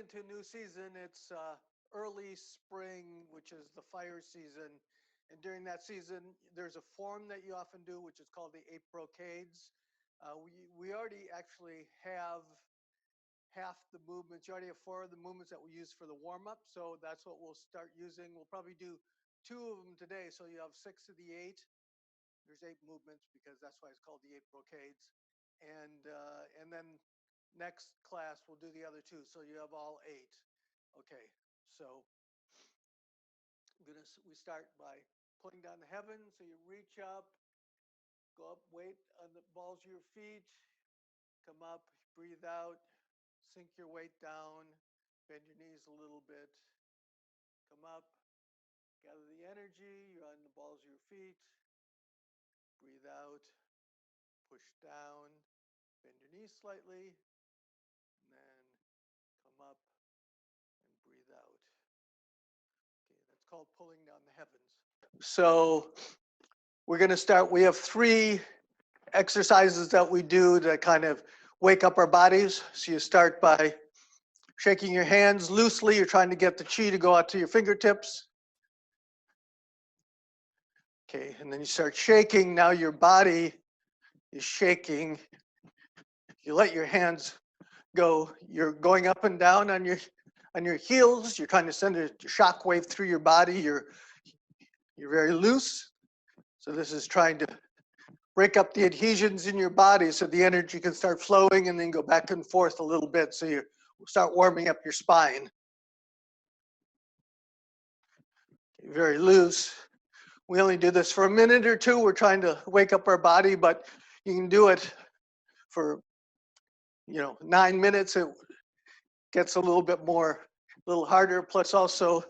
into a new season. It's early spring, which is the fire season. And during that season, there's a form that you often do, which is called the 8 Brocades. We already actually have half the movements. You already have 4 of the movements that we use for the warm-up. So that's what we'll start using. We'll probably do 2 of them today. So you have 6 of the 8. There's 8 movements because that's why it's called the 8 Brocades. And then next class we'll do the other 2. So you have all 8. Okay. So we start by pulling down the heavens. So you reach up, go up, weight on the balls of your feet, come up, breathe out, sink your weight down, bend your knees a little bit, come up, gather the energy, you're on the balls of your feet, breathe out, push down, bend your knees slightly, and then come up and breathe out. Okay, that's called pulling down the heavens. So we're going to start. We have 3 exercises that we do to kind of wake up our bodies. So you start by shaking your hands loosely. You're trying to get the chi to go out to your fingertips. Okay, and then you start shaking. Now your body is shaking. You let your hands go. You're going up and down on your heels. You're trying to send a shock wave through your body. You're very loose. So this is trying to break up the adhesions in your body so the energy can start flowing and then go back and forth a little bit. So you start warming up your spine. Okay, very loose. We only do this for a minute or 2. We're trying to wake up our body, but you can do it for 9 minutes. It gets a little bit more, a little harder. Plus also,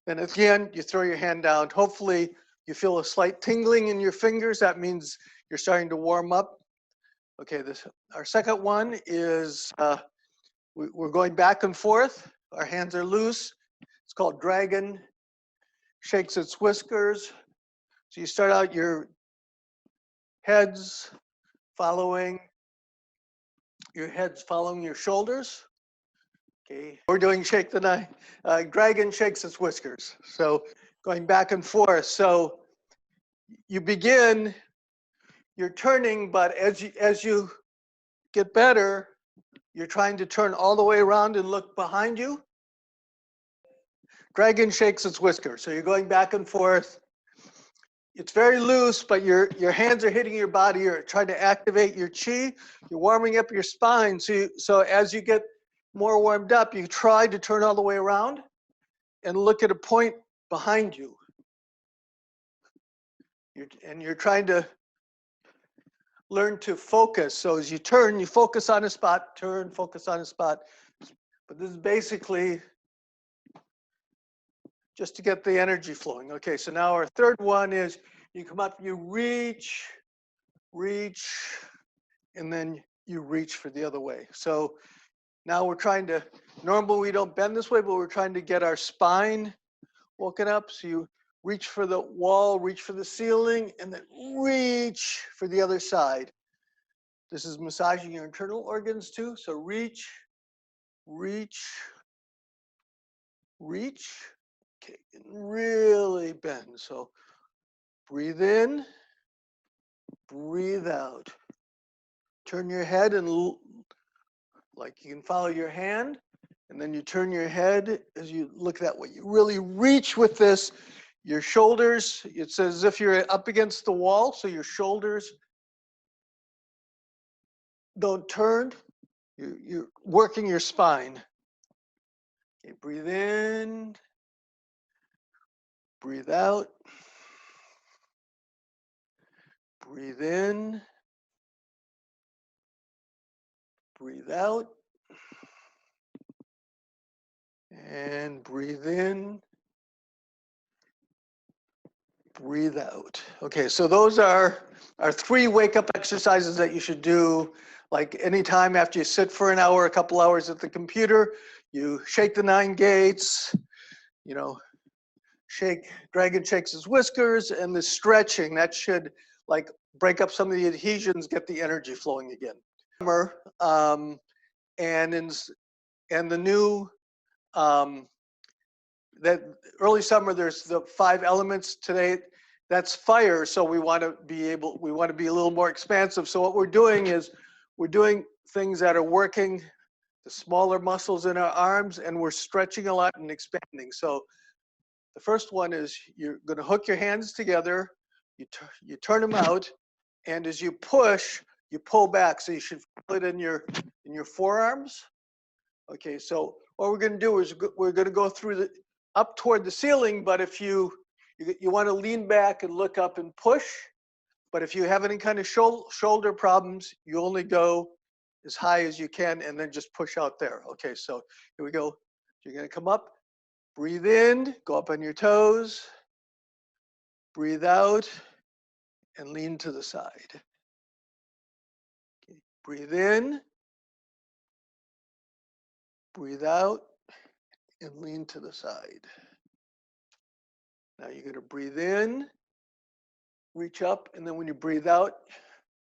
then at the end, you throw your hand down. Hopefully you feel a slight tingling in your fingers. That means you're starting to warm up. Okay, our second one is we're going back and forth. Our hands are loose. It's called dragon. Shakes its whiskers. So you start out your heads following your shoulders. Okay, we're doing shake the night. Dragon shakes its whiskers. So going back and forth. So you begin, you're turning, but as you get better, you're trying to turn all the way around and look behind you. Dragon shakes its whiskers. So you're going back and forth. It's very loose, but your hands are hitting your body. You're trying to activate your chi. You're warming up your spine. So as you get more warmed up, you try to turn all the way around and look at a point behind you. You're trying to learn to focus. So as you turn, you focus on a spot, turn, focus on a spot. But this is basically just to get the energy flowing. Okay, so now our third one is you come up, you reach, and then you reach for the other way. So now we're trying to, normally we don't bend this way, but we're trying to get our spine woken up. So you reach for the wall, reach for the ceiling, and then reach for the other side. This is massaging your internal organs too. So reach. Okay, and really bend. So breathe in, breathe out. Turn your head and like you can follow your hand, and then you turn your head as you look that way. You really reach with this. Your shoulders, it's as if you're up against the wall, so your shoulders don't turn. You're working your spine. Okay, breathe in, breathe out. Breathe in, breathe out, and breathe in, breathe out. Okay, so those are our 3 wake-up exercises that you should do like anytime after you sit for an hour, a couple hours at the computer. You shake the 9 gates, dragon shakes his whiskers, and the stretching, that should like break up some of the adhesions, get the energy flowing again. And and the new that early summer, there's the 5 elements today. That's fire. So we want to be a little more expansive. So what we're doing is we're doing things that are working the smaller muscles in our arms, and we're stretching a lot and expanding. So the first one is you're going to hook your hands together, you turn them out, and as you push, you pull back. So you should feel it in your forearms. Okay, so what we're going to do is we're going to go through the up toward the ceiling, but if you want to lean back and look up and push, but if you have any kind of shoulder problems, you only go as high as you can and then just push out there. Okay, so here we go. You're going to come up, breathe in, go up on your toes, breathe out, and lean to the side. Okay, breathe in, breathe out, and lean to the side. Now you're going to breathe in, reach up, and then when you breathe out,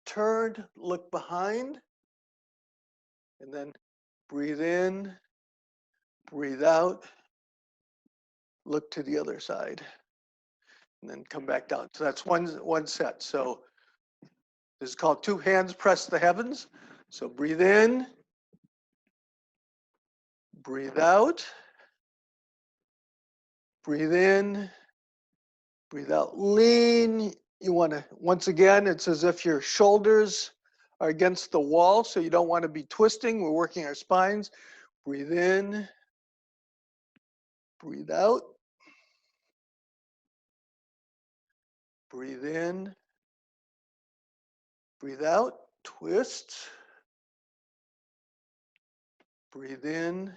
turn, look behind, and then breathe in, breathe out, look to the other side, and then come back down. So that's one set. So this is called 2 hands press the heavens. So breathe in, breathe out, breathe in, breathe out, lean. You want to, once again, it's as if your shoulders are against the wall, so you don't want to be twisting. We're working our spines. Breathe in, breathe out, breathe in, breathe out, twist, breathe in,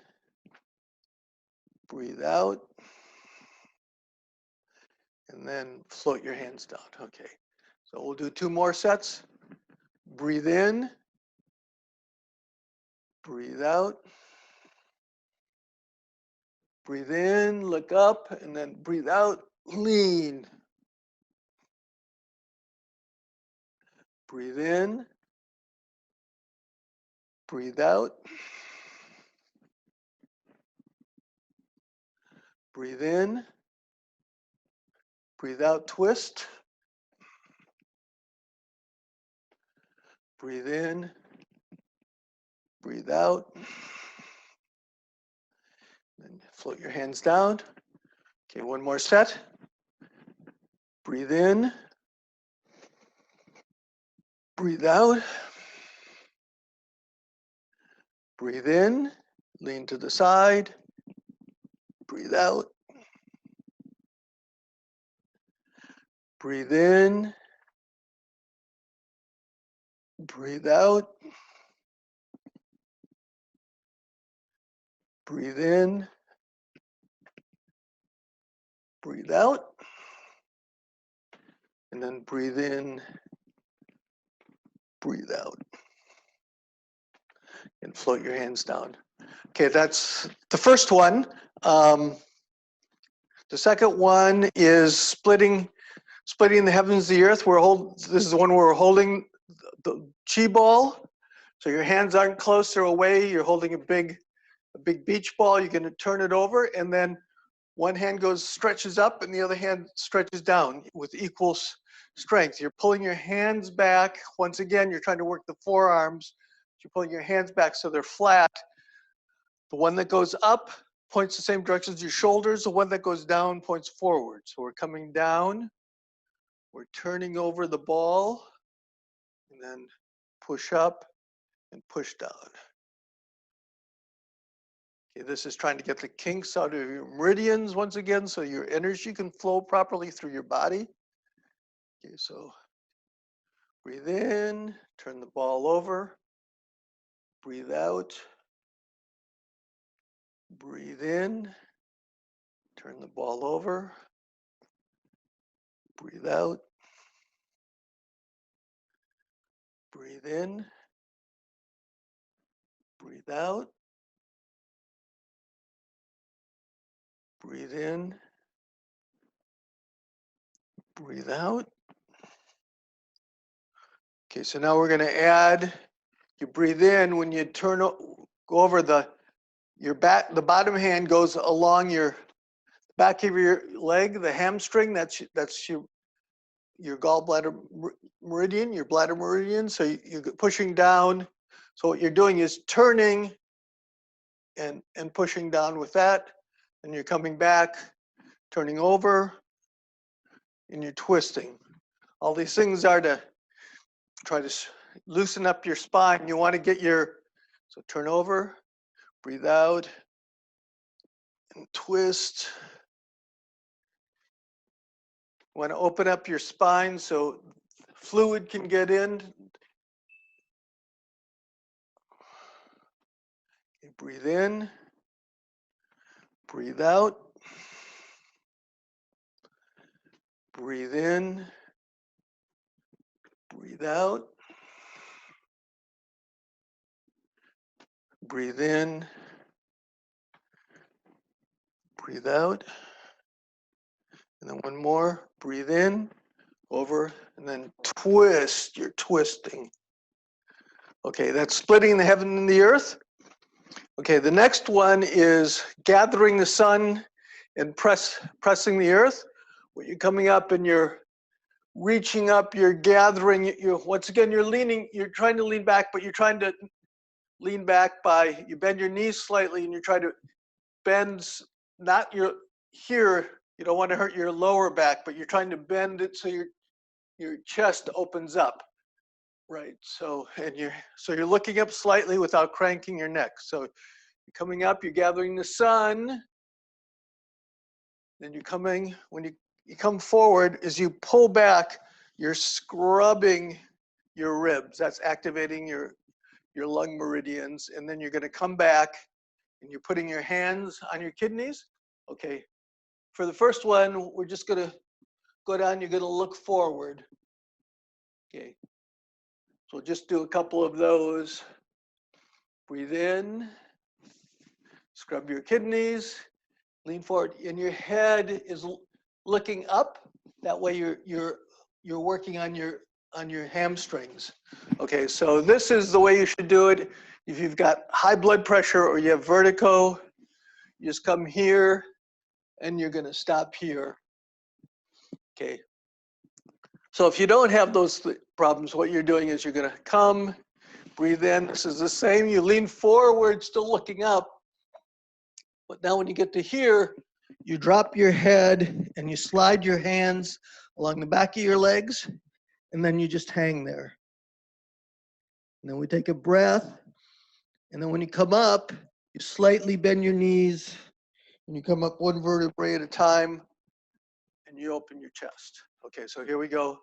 breathe out, and then float your hands down. Okay, so we'll do 2 more sets. Breathe in, breathe out, breathe in, look up, and then breathe out, lean. Breathe in, breathe out, breathe in, breathe out, twist, breathe in, breathe out, then float your hands down. Okay, 1 more set. Breathe in, breathe out, breathe in, lean to the side, breathe out, breathe in, breathe out, breathe in, breathe out, and then breathe in, breathe out, and float your hands down. Okay, that's the first one. The second one is splitting the heavens, the earth. This is the one where we're holding the chi ball. So your hands aren't close or away. You're holding a big beach ball. You're going to turn it over, and then one hand stretches up, and the other hand stretches down with equal strength. You're pulling your hands back. Once again, you're trying to work the forearms. You're pulling your hands back so they're flat. The one that goes up points the same direction as your shoulders. The one that goes down points forward. So we're coming down. We're turning over the ball, and then push up and push down. Okay, this is trying to get the kinks out of your meridians once again, so your energy can flow properly through your body. Okay, so breathe in, turn the ball over, breathe out, breathe in, turn the ball over, breathe out, breathe in, breathe out, breathe in, breathe out. Okay, so now we're going to add, you breathe in when you go over the Your back, the bottom hand goes along your back of your leg, the hamstring. That's your gallbladder meridian, your bladder meridian. So you're pushing down. So what you're doing is turning and pushing down with that, and you're coming back, turning over, and you're twisting. All these things are to try to loosen up your spine. You want to get your, so turn over, breathe out, and twist. You want to open up your spine so fluid can get in. Okay, breathe in, breathe out, breathe in, breathe out, breathe in, breathe out, and then one more, breathe in, over, and then twist, you're twisting. Okay, that's splitting the heaven and the earth. Okay, the next one is gathering the sun and pressing the earth. When you're coming up and you're reaching up, you're gathering, once again, you're trying to lean back, but you're trying to lean back by, you bend your knees slightly and you're trying to bend, not your, here, you don't want to hurt your lower back, but you're trying to bend it so your chest opens up, right? So, you're looking up slightly without cranking your neck. So you're coming up, you're gathering the sun, then you're coming, when you come forward, as you pull back, you're scrubbing your ribs. That's activating your lung meridians. And then you're going to come back and you're putting your hands on your kidneys. Okay. For the first one, we're just going to go down. You're going to look forward. Okay. So just do a couple of those. Breathe in. Scrub your kidneys. Lean forward. And your head is looking up. That way you're working on your hamstrings. Okay, so this is the way you should do it. If you've got high blood pressure or you have vertigo, you just come here and you're going to stop here. Okay. So if you don't have those problems, what you're doing is you're going to come, breathe in. This is the same. You lean forward, still looking up. But now when you get to here, you drop your head and you slide your hands along the back of your legs, and then you just hang there. And then we take a breath. And then when you come up, you slightly bend your knees and you come up one vertebrae at a time and you open your chest. Okay, so here we go.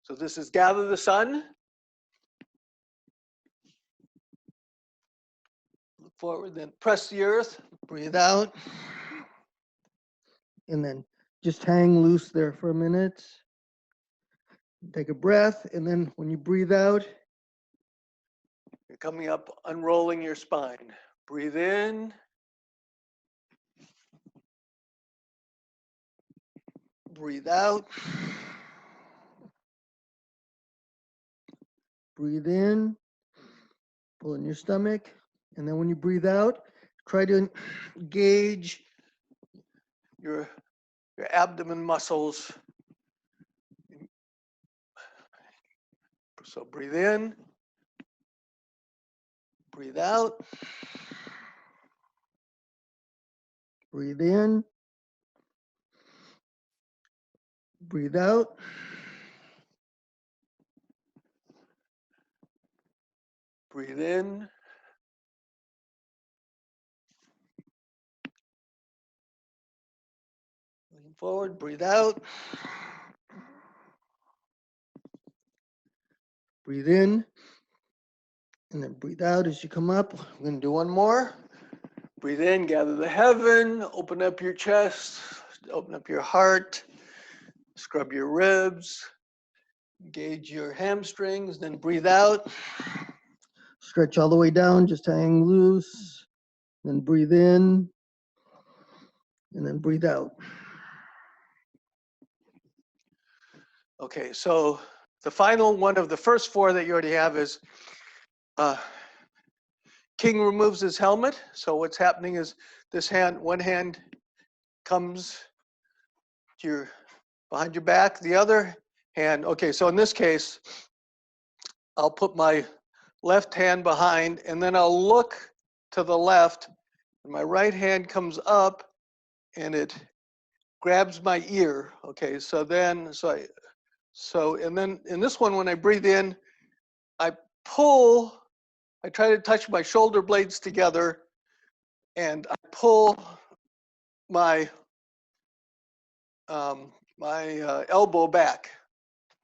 So this is gather the sun. Look forward, then press the earth, breathe out. And then just hang loose there for a minute. Take a breath, and then when you breathe out, you're coming up, unrolling your spine. Breathe in. Breathe out. Breathe in. Pull in your stomach. And then when you breathe out, try to engage your abdomen muscles. So breathe in. Breathe out. Breathe in. Breathe out. Breathe in. Lean forward, breathe out. Breathe in. And then breathe out as you come up. We're going to do one more. Breathe in, gather the heaven, open up your chest, open up your heart, scrub your ribs, engage your hamstrings, then breathe out. Stretch all the way down, just hang loose. Then breathe in, and then breathe out. Okay, so the final one of the first four that you already have is king removes his helmet. So what's happening is this hand, one hand comes to your behind your back, the other hand. Okay, so in this case, I'll put my left hand behind, and then I'll look to the left, and my right hand comes up, and it grabs my ear. Okay, so then, and then in this one, when I breathe in, I pull, I try to touch my shoulder blades together, and I pull my elbow back.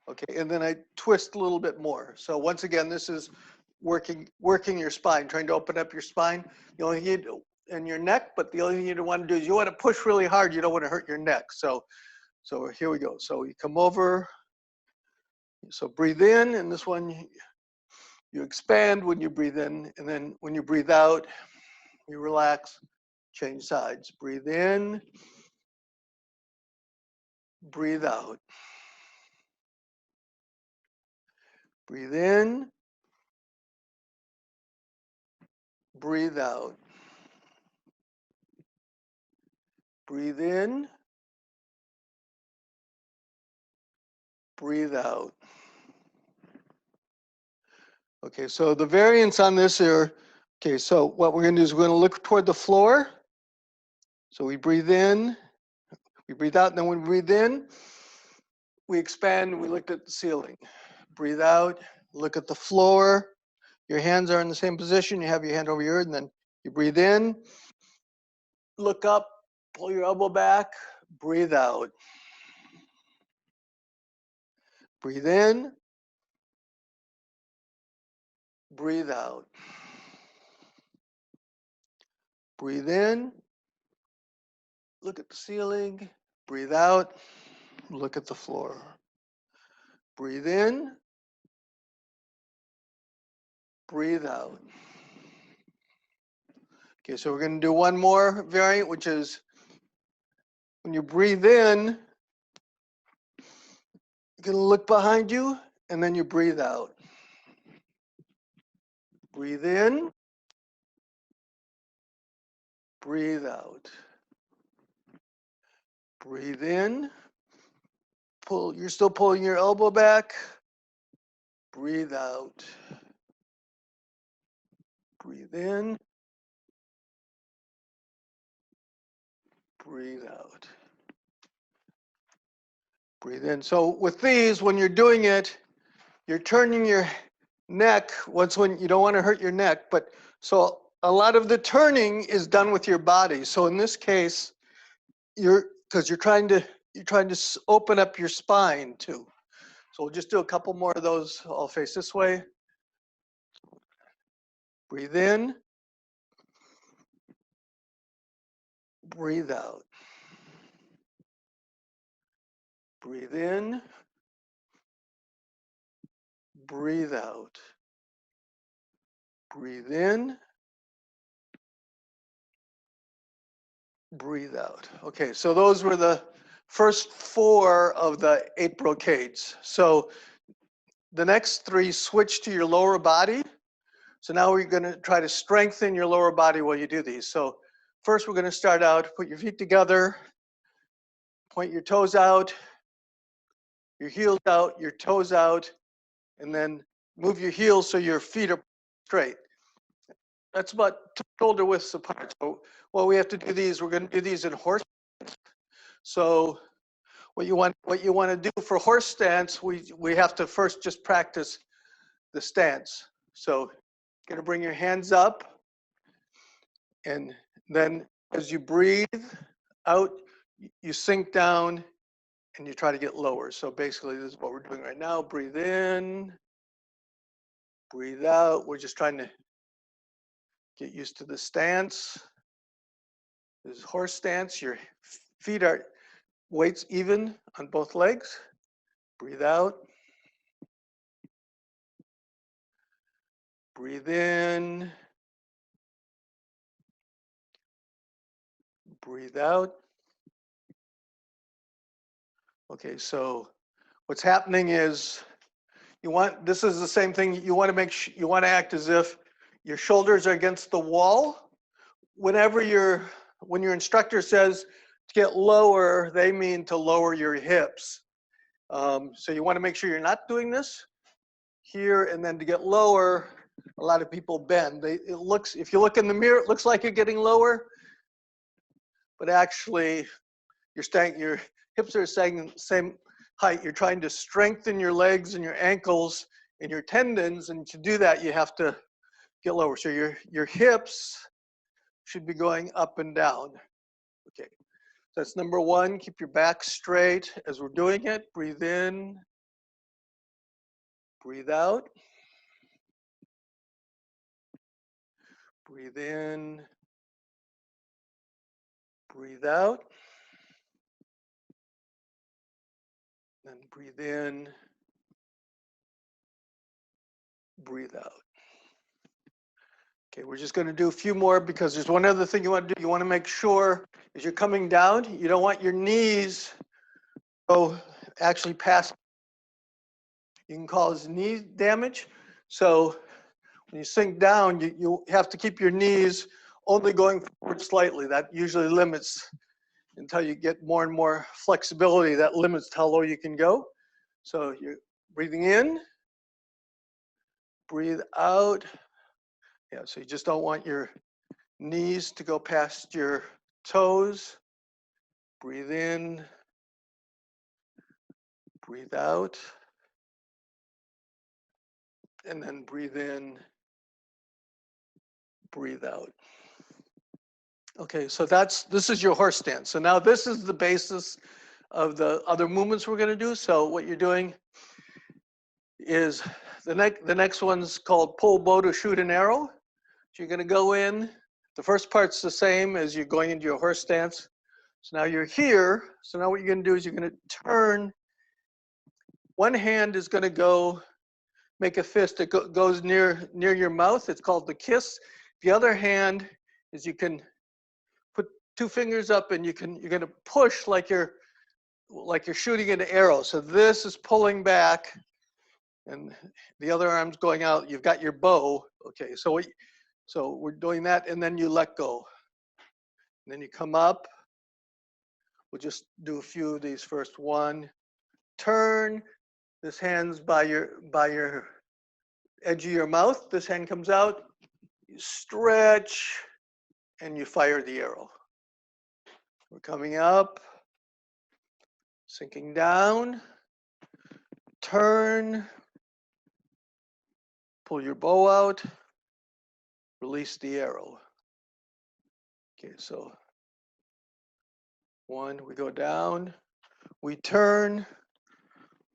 Okay, and then I twist a little bit more. So once again, this is working your spine, trying to open up your spine. The only thing in your neck, but the only thing you don't want to do is you want to push really hard. You don't want to hurt your neck. So here we go. So you come over. So breathe in, and this one you expand when you breathe in, and then when you breathe out, you relax. Change sides. Breathe in. Breathe out. Breathe in. Breathe out. Breathe in. Breathe out. Okay, so the variants on this are, okay, so what we're going to do is we're going to look toward the floor. So we breathe in, we breathe out, and then when we breathe in, we expand, we look at the ceiling. Breathe out, look at the floor. Your hands are in the same position. You have your hand over your ear, and then you breathe in, look up, pull your elbow back, breathe out. Breathe in, breathe out. Breathe in, look at the ceiling, breathe out, look at the floor. Breathe in, breathe out. Okay, so we're going to do one more variant, which is when you breathe in, you're going to look behind you, and then you breathe out. Breathe in, breathe out. Breathe in, pull, you're still pulling your elbow back. Breathe out. Breathe in, breathe out. Breathe in. So with these, when you're doing it, you're turning your neck. When you don't want to hurt your neck, but so a lot of the turning is done with your body. So in this case, because you're trying to open up your spine too. So we'll just do a couple more of those. I'll face this way. Breathe in. Breathe out. Breathe in. Breathe out. Breathe in. Breathe out. Okay, so those were the first 4 of the 8 brocades. So the next 3 switch to your lower body. So now we're going to try to strengthen your lower body while you do these. So first we're going to start out, put your feet together, point your toes out, your heels out, your toes out, and then move your heels so your feet are straight. That's about shoulder widths apart. So what we have to do these, we're going to do these in horse. So what you want to do for horse stance, we have to first just practice the stance. So you're going to bring your hands up, and then as you breathe out, you sink down and you try to get lower. So basically this is what we're doing right now. Breathe in, breathe out. We're just trying to get used to the stance. This is horse stance. Your feet are weights even on both legs. Breathe out. Breathe in. Breathe out. Okay, so what's happening is this is the same thing. You want to act as if your shoulders are against the wall. Whenever when your instructor says to get lower, they mean to lower your hips. So you want to make sure you're not doing this here, and then to get lower, a lot of people bend. If you look in the mirror, it looks like you're getting lower, but actually your hips are staying the same height. You're trying to strengthen your legs and your ankles and your tendons, and to do that, you have to get lower. So your hips should be going up and down. Okay, so that's number one. Keep your back straight as we're doing it. Breathe in, breathe out. Breathe in, breathe out. Then breathe in, breathe out. Okay, we're just going to do a few more because there's one other thing you want to do. You want to make sure as you're coming down, you don't want your knees go actually past. You can cause knee damage. So when you sink down, you have to keep your knees only going forward slightly. That usually limits, until you get more and more flexibility, that limits how low you can go. So you're breathing in, breathe out. Yeah, so you just don't want your knees to go past your toes. Breathe in, breathe out, and then breathe in, breathe out. Okay, so this is your horse stance. So now this is the basis of the other movements we're going to do. So what you're doing is the next one's called pull, bow to shoot an arrow. So you're going to go in. The first part's the same as you're going into your horse stance. So now you're here. So now what you're going to do is you're going to turn. One hand is going to go make a fist that goes near your mouth. It's called the kiss. The other hand is you can put two fingers up and you're going to push like you're shooting an arrow. So this is pulling back and the other arm's going out. You've got your bow. Okay, so we're doing that, and then you let go. And then you come up. We'll just do a few of these first. One, turn. This hand's by your edge of your mouth. This hand comes out. You stretch, and you fire the arrow. We're coming up, sinking down, turn, pull your bow out, release the arrow. Okay, so one, we go down, we turn,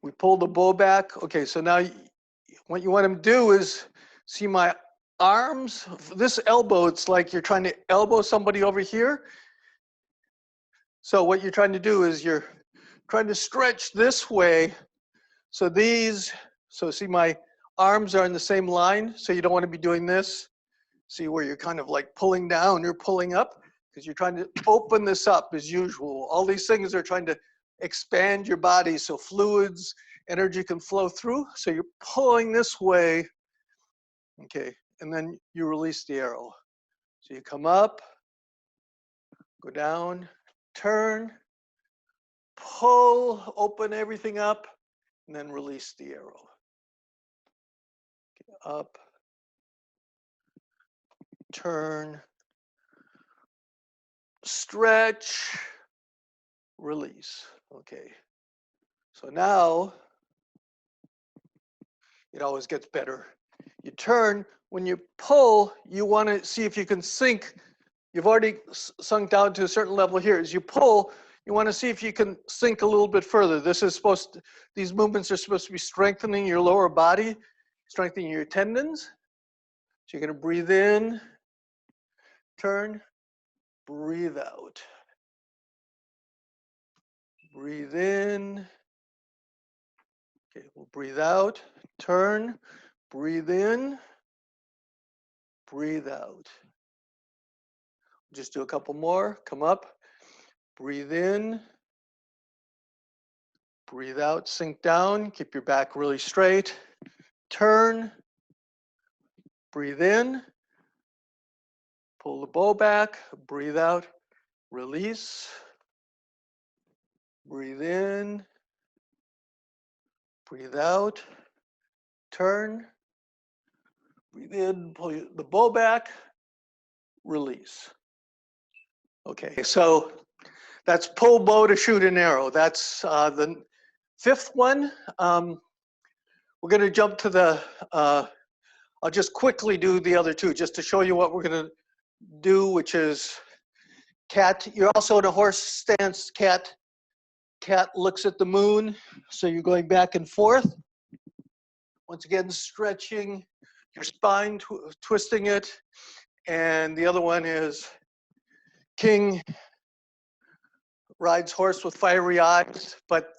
we pull the bow back. Okay, so now what you want to do is see my arms. This elbow, it's like you're trying to elbow somebody over here. So what you're trying to do is you're trying to stretch this way. So see my arms are in the same line. So you don't want to be doing this. See where you're kind of like pulling down, you're pulling up, because you're trying to open this up as usual. All these things are trying to expand your body so fluids, energy can flow through. So you're pulling this way, okay, and then you release the arrow. So you come up, go down, turn, pull, open everything up, and then release the arrow. Okay, up, turn, stretch, release. Okay. So now it always gets better. You turn. When you pull, you want to see if you can sink. You've already sunk down to a certain level here. As you pull, you want to see if you can sink a little bit further. These movements are supposed to be strengthening your lower body, strengthening your tendons. So you're going to breathe in, turn, breathe out. Breathe in. Okay, we'll breathe out, turn, breathe in, breathe out. Just do a couple more. Come up, breathe in, breathe out, sink down, keep your back really straight, turn, breathe in, Pull the bow back, breathe out, release, breathe in, breathe out, turn, breathe in, pull the bow back, release. Okay, so that's pull bow to shoot an arrow. That's the fifth one. We're going to jump to the, I'll just quickly do the other two just to show you what we're going to do, which is cat. You're also in a horse stance, cat. Cat looks at the moon, so you're going back and forth. Once again, stretching your spine, twisting it. And the other one is king rides horse with fiery eyes, but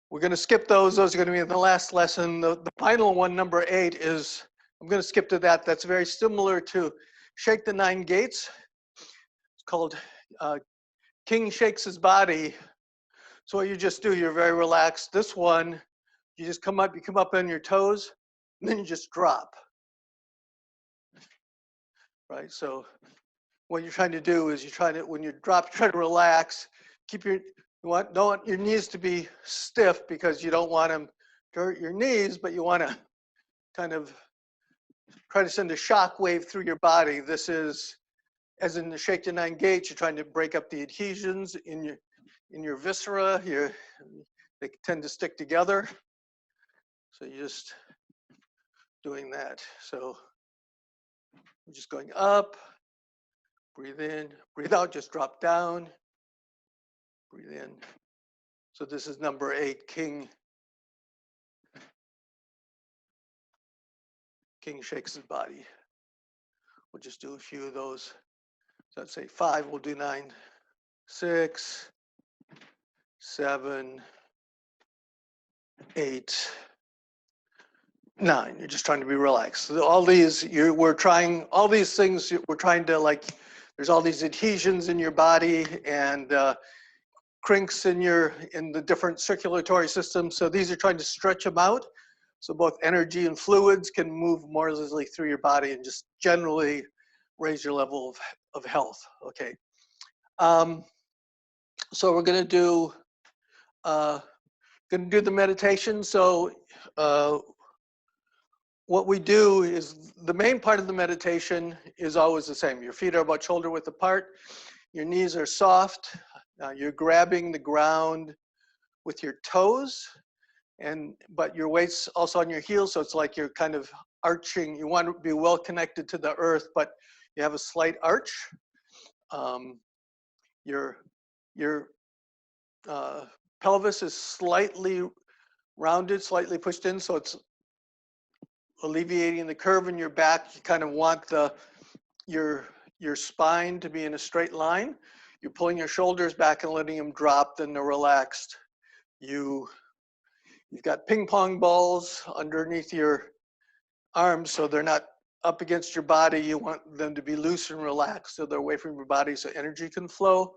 we're going to skip those. Those are going to be in the last lesson. The final one, number 8, is, I'm going to skip to that. That's very similar to Shake the 9 Gates. It's called King Shakes His Body. So what you just do, you're very relaxed. This one, you just come up, you come up on your toes, and then you just drop. Right? So what you're trying to do is when you drop, try to relax. Keep don't want your knees to be stiff because you don't want them to hurt your knees, but you want to kind of try to send a shock wave through your body. This is, as in the Shake the 9 Gates, you're trying to break up the adhesions in your viscera. They tend to stick together. So you're just doing that. So I'm just going up, breathe in, breathe out, just drop down, breathe in. So this is number 8, King shakes his body. We'll just do a few of those. So let's say 5, we'll do 9, 6, 7, 8, 9. You're just trying to be relaxed. So all these, we're trying to, like, there's all these adhesions in your body and crinks in the different circulatory systems. So these are trying to stretch them out. So both energy and fluids can move more easily through your body and just generally raise your level of health. Okay. So we're going to do the meditation. So what we do is, the main part of the meditation is always the same. Your feet are about shoulder width apart. Your knees are soft. You're grabbing the ground with your toes, but your weight's also on your heels, so it's like you're kind of arching. You want to be well connected to the earth, but you have a slight arch. Your pelvis is slightly rounded, slightly pushed in, so it's alleviating the curve in your back. You kind of want your spine to be in a straight line. You're pulling your shoulders back and letting them drop, then they're relaxed. You've got ping pong balls underneath your arms, so they're not up against your body. You want them to be loose and relaxed, so they're away from your body so energy can flow.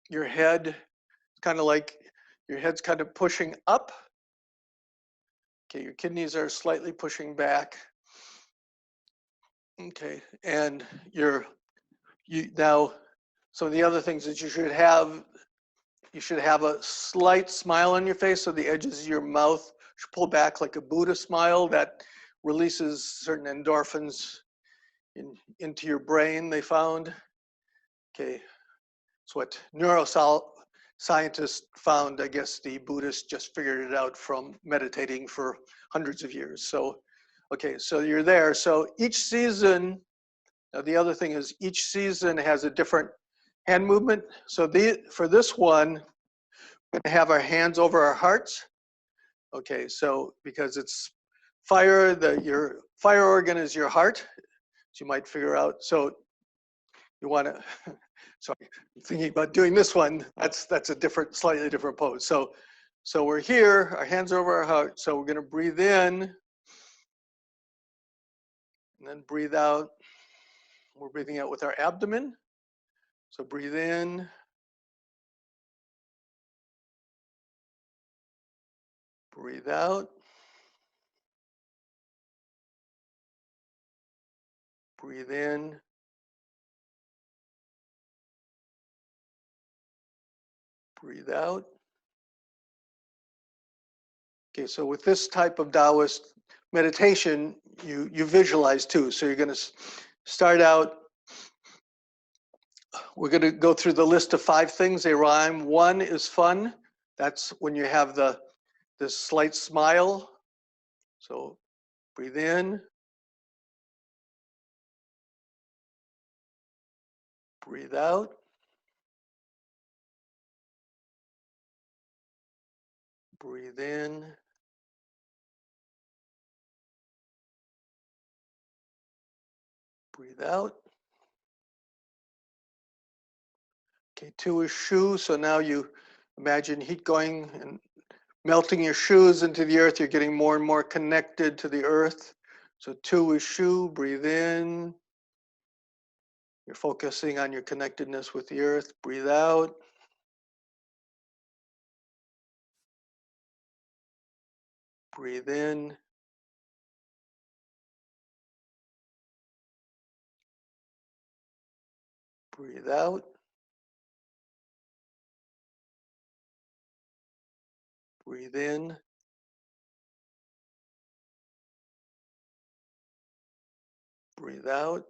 Your head, kind of like, your head's kind of pushing up. Okay, your kidneys are slightly pushing back. Okay, and now, some of the other things that you should have a slight smile on your face, so the edges of your mouth should pull back like a Buddha smile. That releases certain endorphins into your brain, they found. Okay, it's what neuroscientists found. I guess the Buddhists just figured it out from meditating for hundreds of years. So, okay, so you're there. So each season, now the other thing is each season has a different hand movement. So for this one, we're gonna have our hands over our hearts. Okay, so because it's fire, your fire organ is your heart, as you might figure out. So you want to, sorry, I'm thinking about doing this one. That's a slightly different pose. So we're here, our hands are over our heart. So we're going to breathe in and then breathe out. We're breathing out with our abdomen. So breathe in. Breathe out. Breathe in. breathe out. Okay, so with this type of Taoist meditation, you visualize too. So you're going to start out, we're going to go through the list of 5 things. They rhyme. 1 is fun. That's when you have this slight smile. So breathe in, breathe out. Breathe in, breathe out. Okay, 2 is shu. So now you imagine heat going and melting your shoes into the earth. You're getting more and more connected to the earth. So 2 is shu. Breathe in. You're focusing on your connectedness with the earth. Breathe out. Breathe in. Breathe out. Breathe in. Breathe out.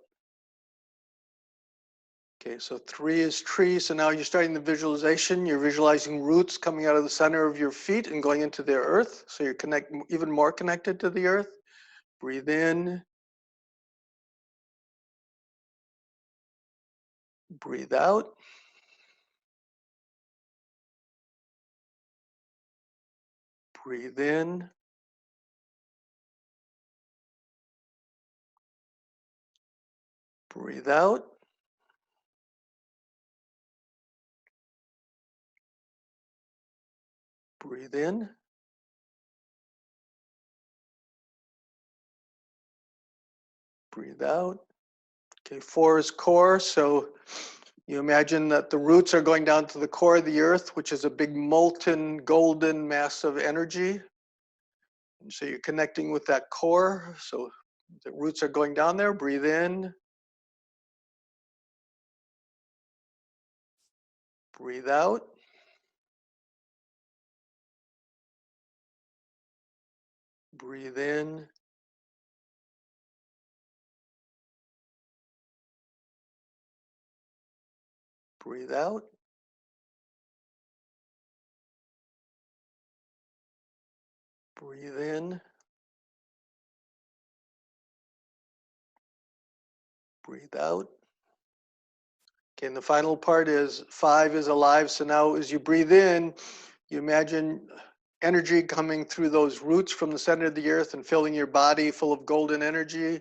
Okay, so 3 is tree. So now you're starting the visualization. You're visualizing roots coming out of the center of your feet and going into the earth. So you're even more connected to the earth. Breathe in. Breathe out. Breathe in. Breathe out. Breathe in. Breathe out. Okay, 4 is core. So you imagine that the roots are going down to the core of the earth, which is a big molten golden mass of energy. And so you're connecting with that core. So the roots are going down there. Breathe in. Breathe out. Breathe in. Breathe out. Breathe in. Breathe out. Okay, and the final part is 5 is alive. So now as you breathe in, you imagine energy coming through those roots from the center of the earth and filling your body full of golden energy.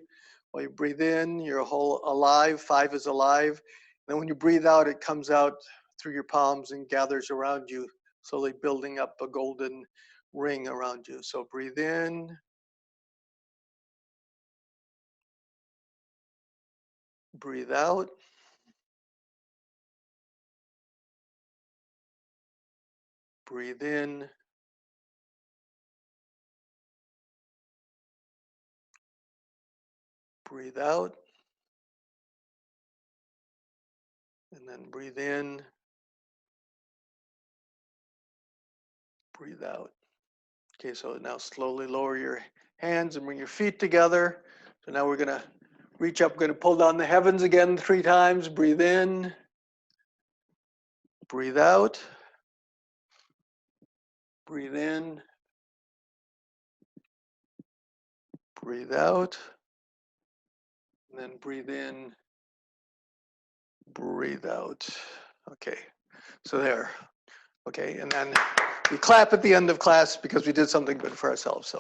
While you breathe in, you're whole alive. 5 is alive. And then when you breathe out, it comes out through your palms and gathers around you, slowly building up a golden ring around you. So breathe in. Breathe out. Breathe in. Breathe out. And then breathe in. Breathe out. Okay, so now slowly lower your hands and bring your feet together. So now we're going to reach up, going to pull down the heavens again 3 times. Breathe in. Breathe out. Breathe in. Breathe out. And then breathe in. Breathe out. Okay, so there. Okay, and then we clap at the end of class because we did something good for ourselves. So.